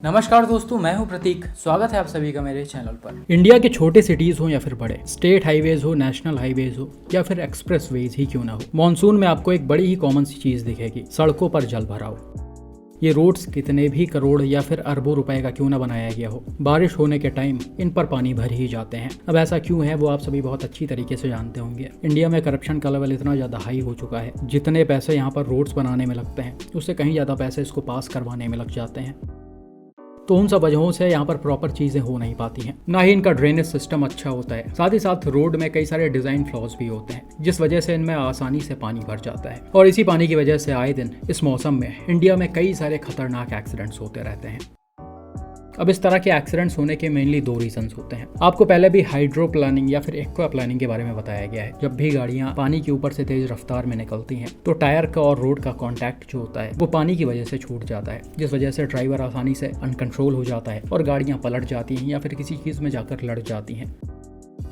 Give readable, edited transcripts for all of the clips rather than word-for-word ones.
नमस्कार दोस्तों, मैं हूं प्रतीक। स्वागत है आप सभी का मेरे चैनल पर। इंडिया के छोटे सिटीज हो या फिर बड़े, स्टेट हाईवेज हो, नेशनल हाईवेज हो या फिर एक्सप्रेस वेज ही क्यों ना हो, मॉनसून में आपको एक बड़ी ही कॉमन सी चीज दिखेगी, सड़कों पर जल भराव। ये रोड्स कितने भी करोड़ या फिर अरबों रुपए का क्यों ना बनाया गया हो, बारिश होने के टाइम इन पर पानी भर ही जाते हैं। अब ऐसा क्यों है वो आप सभी बहुत अच्छी तरीके से जानते होंगे। इंडिया में करप्शन का लेवल इतना ज्यादा हाई हो चुका है, जितने पैसे यहाँ पर रोड्स बनाने में लगते हैं उससे कहीं ज्यादा पैसे इसको पास करवाने में लग जाते हैं। तो उन सब वजहों से यहाँ पर प्रॉपर चीज़ें हो नहीं पाती हैं, ना ही इनका ड्रेनेज सिस्टम अच्छा होता है। साथ ही साथ रोड में कई सारे डिज़ाइन फ्लॉज भी होते हैं, जिस वजह से इनमें आसानी से पानी भर जाता है। और इसी पानी की वजह से आए दिन इस मौसम में इंडिया में कई सारे खतरनाक एक्सीडेंट्स होते रहते हैं। अब इस तरह के एक्सीडेंट्स होने के मेनली दो रीजंस होते हैं। आपको पहले भी हाइड्रो प्लानिंग या फिर एक्वा प्लानिंग के बारे में बताया गया है। जब भी गाड़ियां पानी के ऊपर से तेज रफ्तार में निकलती हैं तो टायर का और रोड का कांटेक्ट जो होता है वो पानी की वजह से छूट जाता है, जिस वजह से ड्राइवर आसानी से अनकंट्रोल हो जाता है और गाड़ियां पलट जाती हैं या फिर किसी चीज़ में जाकर लड़ जाती हैं।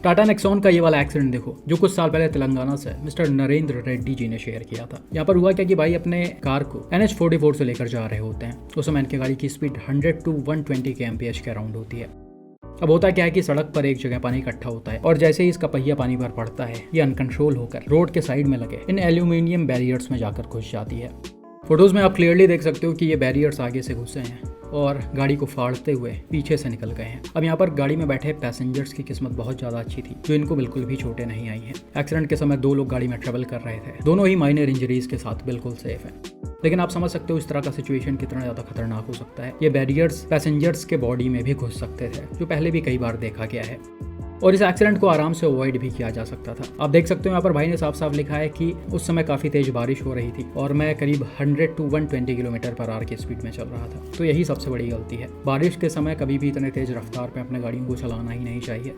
टाटा नेक्सॉन का ये वाला एक्सीडेंट देखो, जो कुछ साल पहले तेलंगाना से मिस्टर नरेंद्र रेड्डी जी ने शेयर किया था। यहाँ पर हुआ क्या कि भाई अपने कार को NH44 से लेकर जा रहे होते हैं। उस समय इनकी गाड़ी की स्पीड 100 to 120 kmph के अराउंड होती है। अब होता क्या है कि सड़क पर एक जगह पानी इकट्ठा होता है और जैसे ही इसका पहिया पानी पर पड़ता है ये अनकंट्रोल होकर रोड के साइड में लगे इन एल्यूमिनियम बैरियर्स में जाकर घुस जाती है। फोटोज में आप क्लियरली देख सकते हो कि ये बैरियर्स आगे से घुसे हैं और गाड़ी को फाड़ते हुए पीछे से निकल गए हैं। अब यहाँ पर गाड़ी में बैठे पैसेंजर्स की किस्मत बहुत ज़्यादा अच्छी थी, जो इनको बिल्कुल भी चोटें नहीं आई हैं। एक्सीडेंट के समय 2 लोग गाड़ी में ट्रेवल कर रहे थे, दोनों ही माइनर इंजरीज के साथ बिल्कुल सेफ हैं। लेकिन आप समझ सकते हो इस तरह का सिचुएशन कितना ज़्यादा खतरनाक हो सकता है। ये बैरियर्स पैसेंजर्स के बॉडी में भी घुस सकते थे, जो पहले भी कई बार देखा गया है। और इस एक्सीडेंट को आराम से अवॉइड भी किया जा सकता था। आप देख सकते हो यहाँ पर भाई ने साफ साफ लिखा है कि उस समय काफ़ी तेज बारिश हो रही थी और मैं करीब 100 to 120 km/h की स्पीड में चल रहा था। तो यही सबसे बड़ी गलती है। बारिश के समय कभी भी इतने तेज रफ्तार पे अपने गाड़ियों को चलाना ही नहीं चाहिए,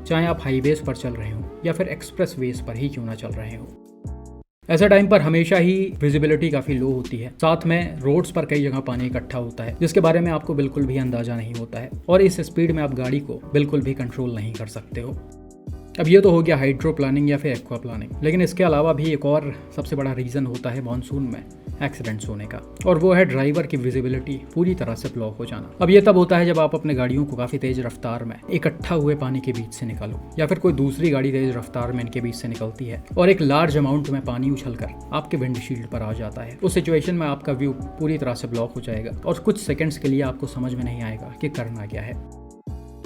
चाहे आप हाईवेज पर चल रहे हो या फिर एक्सप्रेस वेज पर ही क्यों ना चल रहे हो। ऐसे टाइम पर हमेशा ही विजिबिलिटी काफ़ी लो होती है, साथ में रोड्स पर कई जगह पानी इकट्ठा होता है, जिसके बारे में आपको बिल्कुल भी अंदाजा नहीं होता है और इस स्पीड में आप गाड़ी को बिल्कुल भी कंट्रोल नहीं कर सकते हो। अब ये तो हो गया हाइड्रो प्लानिंग या फिर एक्वा प्लानिंग, लेकिन इसके अलावा भी एक और सबसे बड़ा रीज़न होता है मॉनसून में एक्सीडेंट्स होने का, और वो है ड्राइवर की विजिबिलिटी पूरी तरह से ब्लॉक हो जाना। अब ये तब होता है जब आप अपने गाड़ियों को काफ़ी तेज रफ्तार में इकट्ठा हुए पानी के बीच से निकालो, या फिर कोई दूसरी गाड़ी तेज रफ्तार में इनके बीच से निकलती है और एक लार्ज अमाउंट में पानी उछलकर आपके विंडशील्ड पर आ जाता है। उस सिचुएशन में आपका व्यू पूरी तरह से ब्लॉक हो जाएगा और कुछ सेकेंड्स के लिए आपको समझ में नहीं आएगा कि करना क्या है।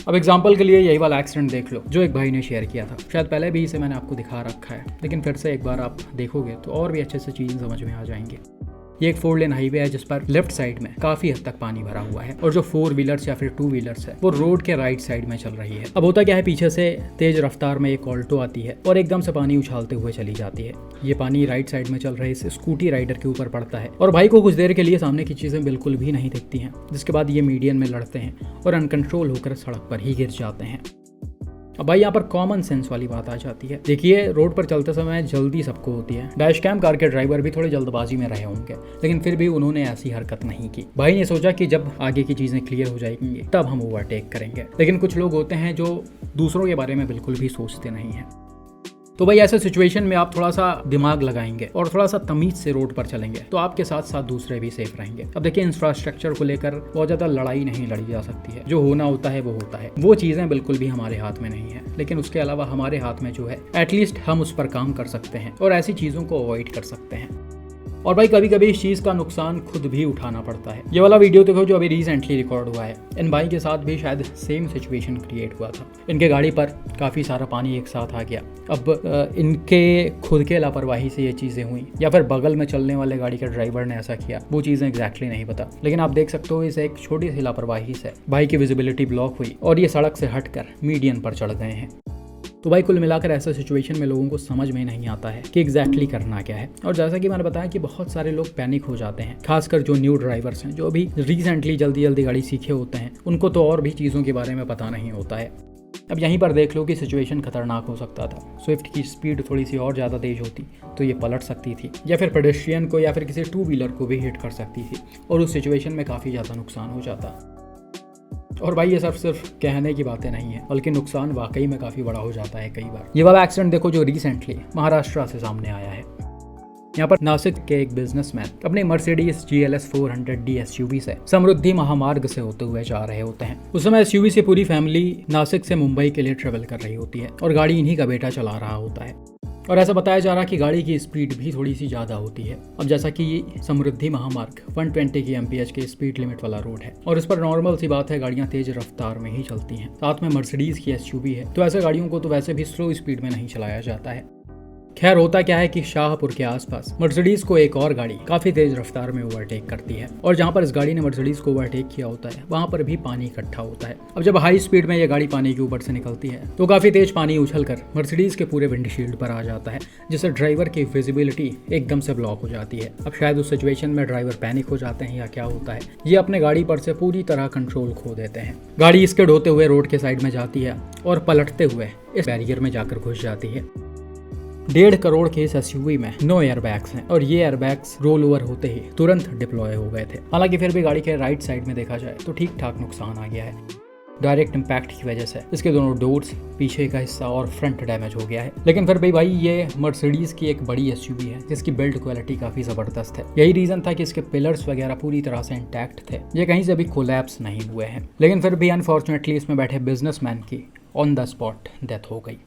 अब एग्जाम्पल के लिए यही वाला एक्सीडेंट देख लो जो एक भाई ने शेयर किया था। शायद पहले भी इसे मैंने आपको दिखा रखा है, लेकिन फिर से एक बार आप देखोगे तो और भी अच्छे से चीज़ें समझ में आ जाएंगे। ये एक 4 लेन हाईवे है जिस पर लेफ्ट साइड में काफी हद तक पानी भरा हुआ है और जो 4 व्हीलर्स या फिर 2 व्हीलर्स है वो रोड के राइट साइड में चल रही है। अब होता क्या है, पीछे से तेज रफ्तार में एक ऑल्टो आती है और एकदम से पानी उछालते हुए चली जाती है। ये पानी राइट साइड में चल रहे इस स्कूटी राइडर के ऊपर पड़ता है और भाई को कुछ देर के लिए सामने की चीजें बिल्कुल भी नहीं दिखती हैं, जिसके बाद ये मीडियन में लड़ते हैं और अनकंट्रोल होकर सड़क पर ही गिर जाते हैं। अब भाई यहाँ पर कॉमन सेंस वाली बात आ जाती है। देखिए, रोड पर चलते समय जल्दी सबको होती है। डैश कैम कार के ड्राइवर भी थोड़ी जल्दबाजी में रहे होंगे, लेकिन फिर भी उन्होंने ऐसी हरकत नहीं की। भाई ने सोचा कि जब आगे की चीजें क्लियर हो जाएंगी तब हम ओवरटेक करेंगे। लेकिन कुछ लोग होते हैं जो दूसरों के बारे में बिल्कुल भी सोचते नहीं हैं। तो भाई ऐसे सिचुएशन में आप थोड़ा सा दिमाग लगाएंगे और थोड़ा सा तमीज से रोड पर चलेंगे तो आपके साथ साथ दूसरे भी सेफ रहेंगे। अब देखिए, इंफ्रास्ट्रक्चर को लेकर बहुत ज़्यादा लड़ाई नहीं लड़ी जा सकती है। जो होना होता है वो होता है, वो चीज़ें बिल्कुल भी हमारे हाथ में नहीं है। लेकिन उसके अलावा हमारे हाथ में जो है एटलीस्ट हम उस पर काम कर सकते हैं और ऐसी चीज़ों को अवॉइड कर सकते हैं। और भाई कभी कभी इस चीज़ का नुकसान खुद भी उठाना पड़ता है। ये वाला वीडियो देखो जो अभी रिसेंटली रिकॉर्ड हुआ है, इन भाई के साथ भी शायद सेम सिचुएशन क्रिएट हुआ था। इनके गाड़ी पर काफ़ी सारा पानी एक साथ आ गया। अब इनके खुद के लापरवाही से ये चीज़ें हुई या फिर बगल में चलने वाले गाड़ी के ड्राइवर ने ऐसा किया, वो चीज़ें एग्जैक्टली नहीं पता। लेकिन आप देख सकते हो इस एक छोटी सी लापरवाही से भाई की विजिबिलिटी ब्लॉक हुई और ये सड़क से हटकर मीडियन पर चढ़ गए हैं। तो भाई कुल मिलाकर ऐसे सिचुएशन में लोगों को समझ में नहीं आता है कि एग्जैक्टली करना क्या है। और जैसा कि मैंने बताया कि बहुत सारे लोग पैनिक हो जाते हैं, खासकर जो न्यू ड्राइवर्स हैं, जो अभी रिसेंटली जल्दी गाड़ी सीखे होते हैं, उनको तो और भी चीज़ों के बारे में पता नहीं होता है। अब यहीं पर देख लो कि सिचुएशन खतरनाक हो सकता था। स्विफ्ट की स्पीड थोड़ी सी और ज़्यादा तेज होती तो ये पलट सकती थी या फिर पेडेस्ट्रियन को या फिर किसी 2 व्हीलर को भी हिट कर सकती थी और उस सिचुएशन में काफ़ी ज़्यादा नुकसान हो जाता। और भाई ये सब सिर्फ कहने की बातें नहीं है, बल्कि नुकसान वाकई में काफ़ी बड़ा हो जाता है कई बार। ये वाला एक्सीडेंट देखो जो रिसेंटली महाराष्ट्र से सामने आया है। यहाँ पर नासिक के एक बिजनेसमैन अपने मर्सिडीज GLS 400D SUV से समृद्धि महामार्ग से होते हुए जा रहे होते हैं। उस समय SUV से पूरी फैमिली नासिक से मुंबई के लिए ट्रेवल कर रही होती है और गाड़ी इन्हीं का बेटा चला रहा होता है। और ऐसा बताया जा रहा है कि गाड़ी की स्पीड भी थोड़ी सी ज़्यादा होती है। अब जैसा कि ये समृद्धि महामार्ग 120 की MPH के स्पीड लिमिट वाला रोड है और इस पर नॉर्मल सी बात है, गाड़ियाँ तेज रफ्तार में ही चलती हैं। साथ में मर्सिडीज की SUV है, तो ऐसे गाड़ियों को तो वैसे भी स्लो स्पीड में नहीं चलाया जाता है। खैर, होता क्या है कि शाहपुर के आसपास मर्सिडीज को एक और गाड़ी काफी तेज रफ्तार में ओवरटेक करती है और जहां पर इस गाड़ी ने मर्सिडीज को ओवरटेक किया होता है वहां पर भी पानी इकट्ठा होता है। अब जब हाई स्पीड में ये गाड़ी पानी के ऊपर से निकलती है तो काफी तेज पानी उछलकर मर्सिडीज के पूरे विंडशील्ड पर आ जाता है, जिससे ड्राइवर की विजिबिलिटी एकदम से ब्लॉक हो जाती है। अब शायद उस सिचुएशन में ड्राइवर पैनिक हो जाते हैं या क्या होता है, ये अपने गाड़ी पर से पूरी तरह कंट्रोल खो देते हैं। गाड़ी स्किड होते हुए रोड के साइड में जाती है और पलटते हुए इस बैरियर में जाकर घुस जाती है। 1.5 करोड़ के इस SUV में 9 एयरबैग्स हैं और ये एयरबैग्स रोल ओवर होते ही तुरंत डिप्लॉय हो गए थे। हालांकि फिर भी गाड़ी के राइट साइड में देखा जाए तो ठीक ठाक नुकसान आ गया है। डायरेक्ट इम्पैक्ट की वजह से इसके दोनों डोर्स, पीछे का हिस्सा और फ्रंट डैमेज हो गया है। लेकिन फिर भी भाई ये मर्सिडीज की एक बड़ी SUV है जिसकी बिल्ड क्वालिटी काफी जबरदस्त है। यही रीजन था कि इसके पिलर्स वगैरह पूरी तरह से इंटैक्ट थे, ये कहीं से भी कोलैप्स नहीं हुए हैं। लेकिन फिर भी अनफॉर्चुनेटली इसमें बैठे बिजनेसमैन की ऑन द स्पॉट डेथ हो गई।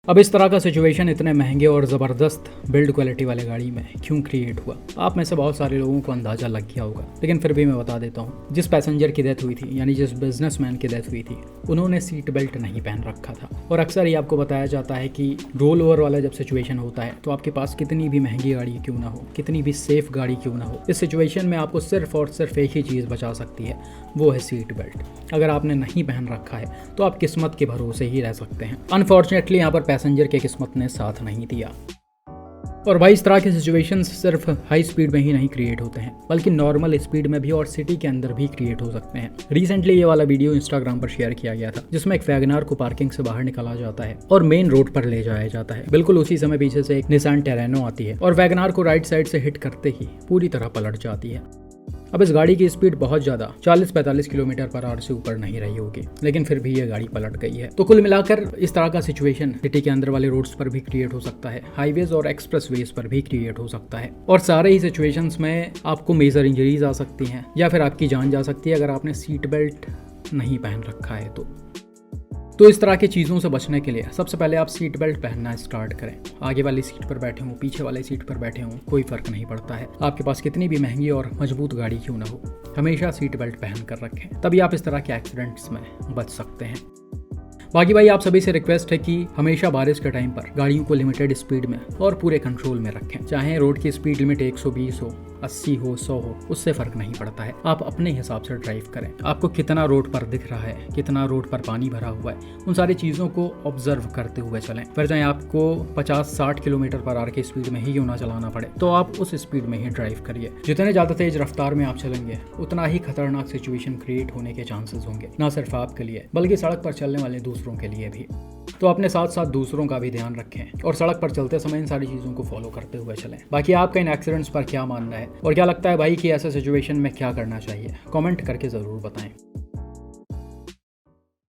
अब इस तरह का सिचुएशन इतने महंगे और ज़बरदस्त बिल्ड क्वालिटी वाले गाड़ी में क्यों क्रिएट हुआ, आप में से बहुत सारे लोगों को अंदाज़ा लग गया होगा, लेकिन फिर भी मैं बता देता हूँ। जिस पैसेंजर की डेथ हुई थी, यानी जिस बिजनेसमैन की डेथ हुई थी, उन्होंने सीट बेल्ट नहीं पहन रखा था। और अक्सर ये आपको बताया जाता है कि रोल ओवर वाला जब सिचुएशन होता है तो आपके पास कितनी भी महंगी गाड़ी क्यों ना हो, कितनी भी सेफ गाड़ी क्यों ना हो, इस सिचुएशन में आपको सिर्फ और सिर्फ एक ही चीज़ बचा सकती है, वो है सीट बेल्ट। अगर आपने नहीं पहन रखा है तो आप किस्मत के भरोसे ही रह सकते हैं। अनफॉर्चुनेटली यहाँ पर पैसेंजर के किस्मत ने साथ नहीं दिया। और भाई इस तरह के सिचुएशंस सिर्फ हाई स्पीड में ही नहीं क्रिएट होते हैं, बल्कि नॉर्मल स्पीड में भी और सिटी के अंदर भी क्रिएट हो सकते हैं। रिसेंटली ये वाला वीडियो इंस्टाग्राम पर शेयर किया गया था जिसमें एक वैगनार को पार्किंग से बाहर निकाला जाता है और मेन रोड पर ले जाया जाता है। बिल्कुल उसी समय पीछे से एक निसान टेरेनो आती है और वैगनार को राइट साइड से हिट करते ही पूरी तरह पलट जाती है। अब इस गाड़ी की स्पीड बहुत ज़्यादा 40-45 किलोमीटर पर आवर से ऊपर नहीं रही होगी, लेकिन फिर भी ये गाड़ी पलट गई है। तो कुल मिलाकर इस तरह का सिचुएशन सिटी के अंदर वाले रोड्स पर भी क्रिएट हो सकता है, हाईवेज और एक्सप्रेसवेज पर भी क्रिएट हो सकता है। और सारे ही सिचुएशंस में आपको मेजर इंजरीज आ सकती हैं या फिर आपकी जान जा सकती है अगर आपने सीट बेल्ट नहीं पहन रखा है तो इस तरह की चीज़ों से बचने के लिए सबसे पहले आप सीट बेल्ट पहनना स्टार्ट करें। आगे वाली सीट पर बैठे हों, पीछे वाले सीट पर बैठे हों, कोई फ़र्क नहीं पड़ता है। आपके पास कितनी भी महंगी और मजबूत गाड़ी क्यों ना हो, हमेशा सीट बेल्ट पहन कर रखें, तभी आप इस तरह के एक्सीडेंट्स में बच सकते हैं। बाकी भाई आप सभी से रिक्वेस्ट है कि हमेशा बारिश के टाइम पर गाड़ियों को लिमिटेड स्पीड में और पूरे कंट्रोल में रखें। चाहे रोड की स्पीड लिमिट 120 हो, 80 हो, 100 हो, उससे फर्क नहीं पड़ता है। आप अपने हिसाब से ड्राइव करें। आपको कितना रोड पर दिख रहा है, कितना रोड पर पानी भरा हुआ है, उन सारी चीज़ों को ऑब्जर्व करते हुए चलें। फिर चाहे आपको 50-60 किलोमीटर पर आवर की स्पीड में ही क्यों ना चलाना पड़े, तो आप उस स्पीड में ही ड्राइव करिए। जितने ज़्यादा तेज रफ्तार में आप चलेंगे उतना ही खतरनाक सिचुएशन क्रिएट होने के चांसेस होंगे, ना सिर्फ आपके लिए बल्कि सड़क पर चलने वाले दूसरों के लिए भी। तो अपने साथ साथ दूसरों का भी ध्यान रखें और सड़क पर चलते समय इन सारी चीज़ों को फॉलो करते हुए चलें। बाकी आपका इन एक्सीडेंट्स पर क्या मानना है और क्या लगता है भाई कि ऐसे सिचुएशन में क्या करना चाहिए, कमेंट करके ज़रूर बताएं।